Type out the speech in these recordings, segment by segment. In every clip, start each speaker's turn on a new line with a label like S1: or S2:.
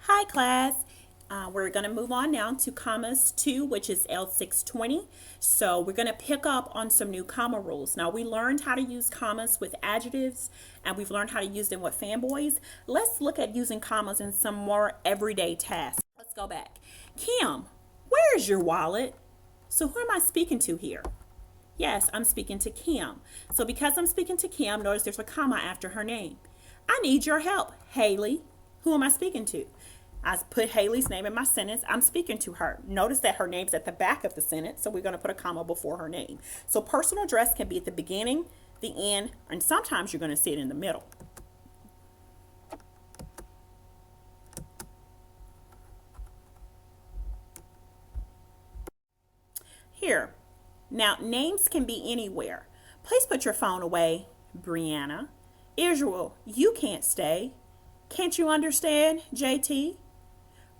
S1: Hi class. We're going to move on now to commas 2, which is L620. So we're going to pick up on some new comma rules. Now we learned how to use commas with adjectives and we've learned how to use them with fanboys. Let's look at using commas in some more everyday tasks. Let's go back. Kim, where is your wallet? So who am I speaking to here? Yes, I'm speaking to Kim. So because I'm speaking to Kim, notice there's a comma after her name. I need your help, Haley. Who am I speaking to? I put Haley's name in my sentence. I'm speaking to her. Notice that her name's at the back of the sentence, so we're going to put a comma before her name. So personal address can be at the beginning, the end, and sometimes you're going to see it in the middle. Here. Now, names can be anywhere. Please put your phone away, Brianna. Israel, you can't stay. Can't you understand, JT?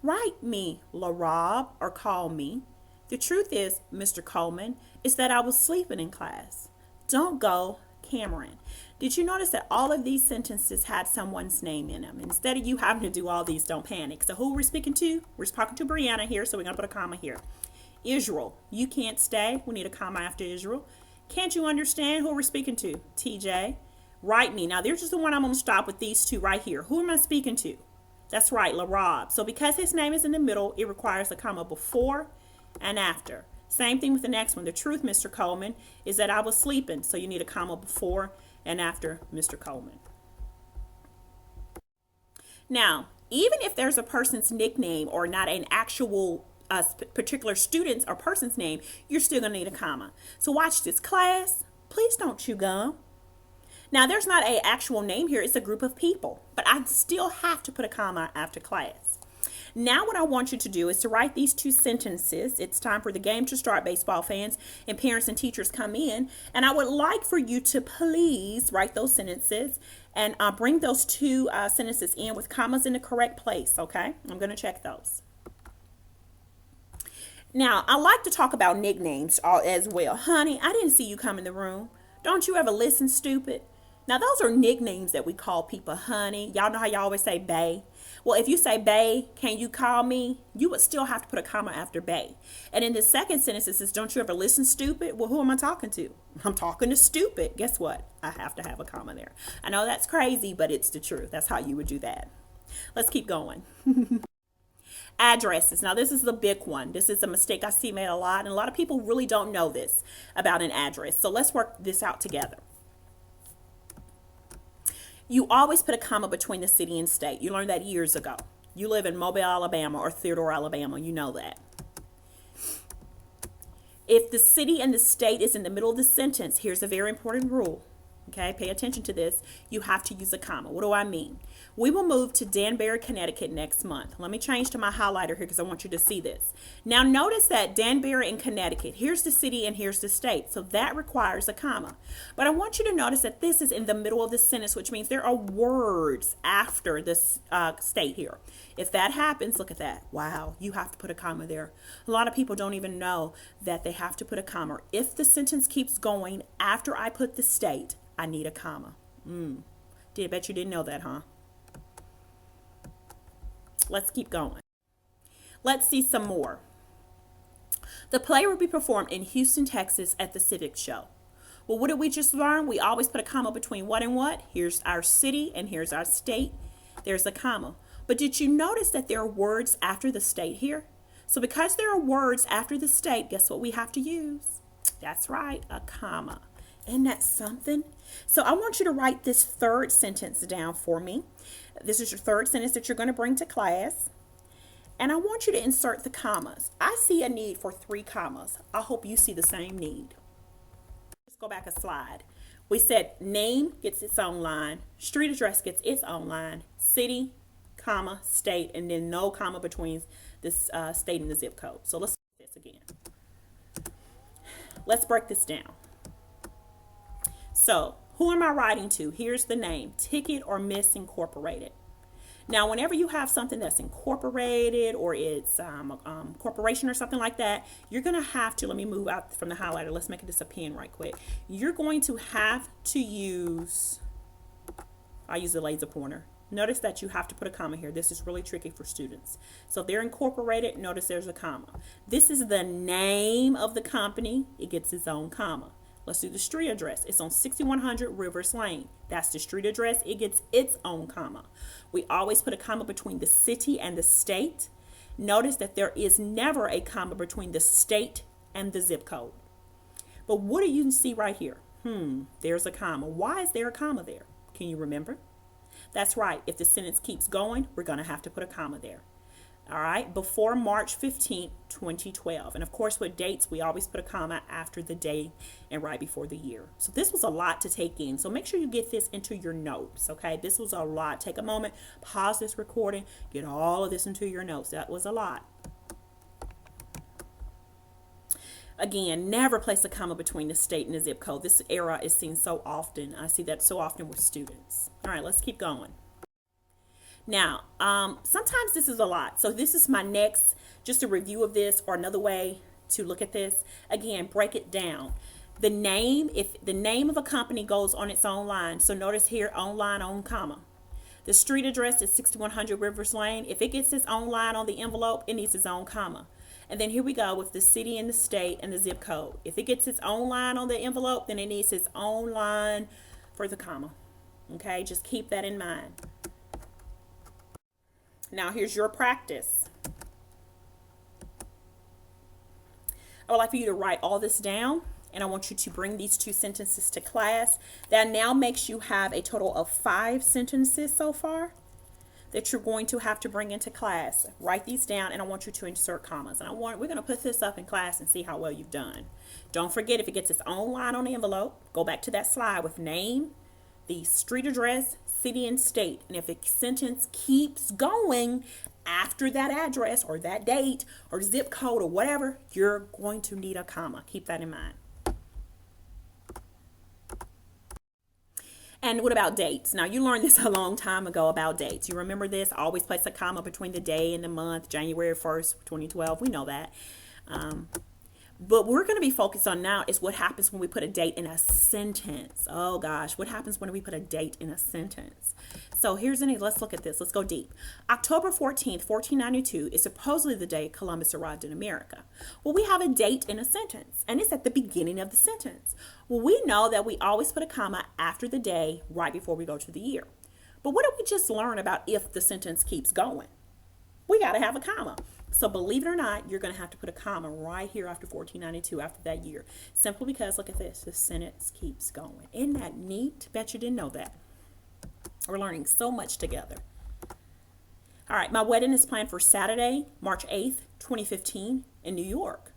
S1: Write me, LaRob, or call me. The truth is, Mr. Coleman, is that I was sleeping in class. Don't go, Cameron. Did you notice that all of these sentences had someone's name in them? Instead of you having to do all these, don't panic. So who we're speaking to? We're talking to Brianna here, so we're going to put a comma here. Israel, you can't stay. We need a comma after Israel. Can't you understand who we're speaking to? TJ. Write me. Now, there's just the one I'm going to stop with these two right here. Who am I speaking to? That's right, LaRob. So because his name is in the middle, it requires a comma before and after. Same thing with the next one. The truth, Mr. Coleman, is that I was sleeping. So you need a comma before and after Mr. Coleman. Now, even if there's a person's nickname or not an actual particular student's or person's name, you're still going to need a comma. So watch this. Class, please don't chew gum. Now, there's not an actual name here. It's a group of people. But I still have to put a comma after class. Now, what I want you to do is to write these two sentences. It's time for the game to start, baseball fans, and parents and teachers come in. And I would like for you to please write those sentences and bring those two sentences in with commas in the correct place, okay? I'm going to check those. Now, I like to talk about nicknames as well. Honey, I didn't see you come in the room. Don't you ever listen, stupid? Now, those are nicknames that we call people. Honey, y'all know how y'all always say bae? Well, if you say bae, can you call me? You would still have to put a comma after bae. And in the second sentence, it says, don't you ever listen, stupid? Well, who am I talking to? I'm talking to stupid. Guess what? I have to have a comma there. I know that's crazy, but it's the truth. That's how you would do that. Let's keep going. Addresses. Now, this is the big one. This is a mistake I see made a lot, and a lot of people really don't know this about an address. So let's work this out together. You always put a comma between the city and state. You learned that years ago. You live in Mobile, Alabama, or Theodore, Alabama. You know that. If the city and the state is in the middle of the sentence, here's a very important rule. Okay, pay attention to this. You have to use a comma. What do I mean? We will move to Danbury, Connecticut next month. Let me change to my highlighter here because I want you to see this. Now notice that Danbury and Connecticut, here's the city and here's the state. So that requires a comma. But I want you to notice that this is in the middle of the sentence, which means there are words after this state here. If that happens, look at that. Wow, you have to put a comma there. A lot of people don't even know that they have to put a comma. If the sentence keeps going after I put the state, I need a comma. I bet you didn't know that, huh? Let's keep going. Let's see some more. The play will be performed in Houston, Texas at the Civic Show. Well, what did we just learn? We always put a comma between what and what. Here's our city and here's our state. There's a comma. But did you notice that there are words after the state here? So because there are words after the state, guess what we have to use? That's right, a comma. Isn't that something? So I want you to write this third sentence down for me. This is your third sentence that you're going to bring to class. And I want you to insert the commas. I see a need for 3 commas. I hope you see the same need. Let's go back a slide. We said name gets its own line. Street address gets its own line. City, comma, state, and then no comma between this state and the zip code. So let's do this again. Let's break this down. So, who am I writing to? Here's the name, Ticket or Miss Incorporated. Now, whenever you have something that's incorporated or it's corporation or something like that, you're going to have to, let me move out from the highlighter. Let's make this a pen right quick. You're going to have to use, I use the laser pointer. Notice that you have to put a comma here. This is really tricky for students. So if they're incorporated, notice there's a comma. This is the name of the company. It gets its own comma. Let's do the street address. It's on 6100 Rivers Lane. That's the street address. It gets its own comma. We always put a comma between the city and the state. Notice that there is never a comma between the state and the zip code. But what do you see right here? There's a comma. Why is there a comma there? Can you remember? That's right. If the sentence keeps going, we're going to have to put a comma there. All right. Before March 15th, 2012. And of course, with dates, we always put a comma after the day and right before the year. So this was a lot to take in. So make sure you get this into your notes. Okay. This was a lot. Take a moment, pause this recording, get all of this into your notes. That was a lot. Again, never place a comma between the state and the zip code. This error is seen so often. I see that so often with students. All right, let's keep going. Now, sometimes this is a lot. So this is my next, just a review of this or another way to look at this. Again, break it down. The name, if the name of a company goes on its own line. So notice here, own line, own comma. The street address is 6100 Rivers Lane. If it gets its own line on the envelope, it needs its own comma. And then here we go with the city and the state and the zip code. If it gets its own line on the envelope, then it needs its own line for the comma. Okay, just keep that in mind. Now here's your practice. I would like for you to write all this down, and I want you to bring these 2 sentences to class. That now makes you have a total of 5 sentences so far that you're going to have to bring into class. Write these down, and I want you to insert commas. And we're going to put this up in class and see how well you've done. Don't forget, if it gets its own line on the envelope, go back to that slide with name, the street address, city, and state. And if a sentence keeps going after that address or that date or zip code or whatever, you're going to need a comma. Keep that in mind. And what about dates? Now, you learned this a long time ago about dates. You remember this? Always place a comma between the day and the month, January 1st, 2012. We know that. But what we're going to be focused on now is what happens when we put a date in a sentence. Oh, gosh. What happens when we put a date in a sentence? So here's let's look at this. Let's go deep. October 14th, 1492 is supposedly the day Columbus arrived in America. Well, we have a date in a sentence, and it's at the beginning of the sentence. Well, we know that we always put a comma after the day right before we go to the year. But what did we just learn about if the sentence keeps going? We got to have a comma. So believe it or not, you're going to have to put a comma right here after 1492, after that year. Simply because, look at this, the sentence keeps going. Isn't that neat? Bet you didn't know that. We're learning so much together. All right, my wedding is planned for Saturday, March 8th, 2015 in New York.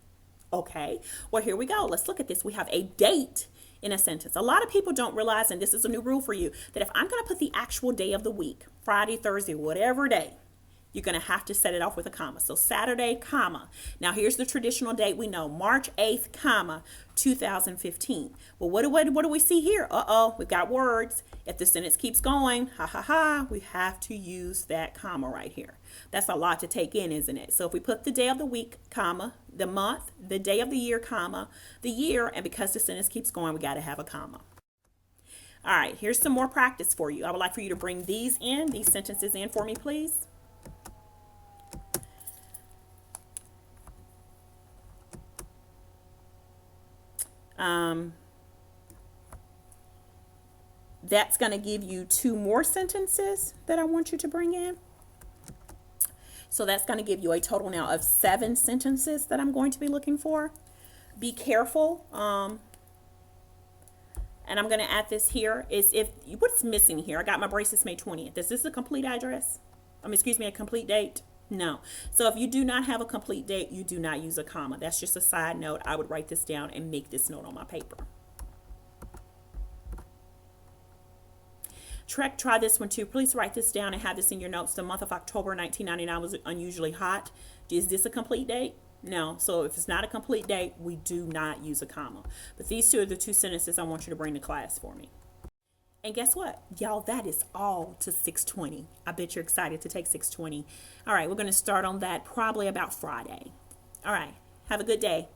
S1: Okay, well, here we go. Let's look at this. We have a date in a sentence. A lot of people don't realize, and this is a new rule for you, that if I'm going to put the actual day of the week, Friday, Thursday, whatever day, you're going to have to set it off with a comma. So Saturday, comma. Now here's the traditional date we know, March 8th, comma, 2015. Well, what do we see here? We've got words. If the sentence keeps going, we have to use that comma right here. That's a lot to take in, isn't it? So if we put the day of the week, comma, the month, the day of the year, comma, the year, and because the sentence keeps going, we got to have a comma. All right, here's some more practice for you. I would like for you to bring these sentences in for me, please. That's going to give you 2 more sentences that I want you to bring in. So that's going to give you a total now of 7 sentences that I'm going to be looking for. Be careful. And I'm going to add this here is what's missing here. I got my braces May 20th. Is this a complete address? A complete date? No. So if you do not have a complete date, you do not use a comma. That's just a side note. I would write this down and make this note on my paper. Try this one too. Please write this down and have this in your notes. The month of October 1999 was unusually hot. Is this a complete date? No. So if it's not a complete date, we do not use a comma. But these 2 are the 2 sentences I want you to bring to class for me. And guess what? Y'all, that is all to 620. I bet you're excited to take 620. All right, we're going to start on that probably about Friday. All right, have a good day.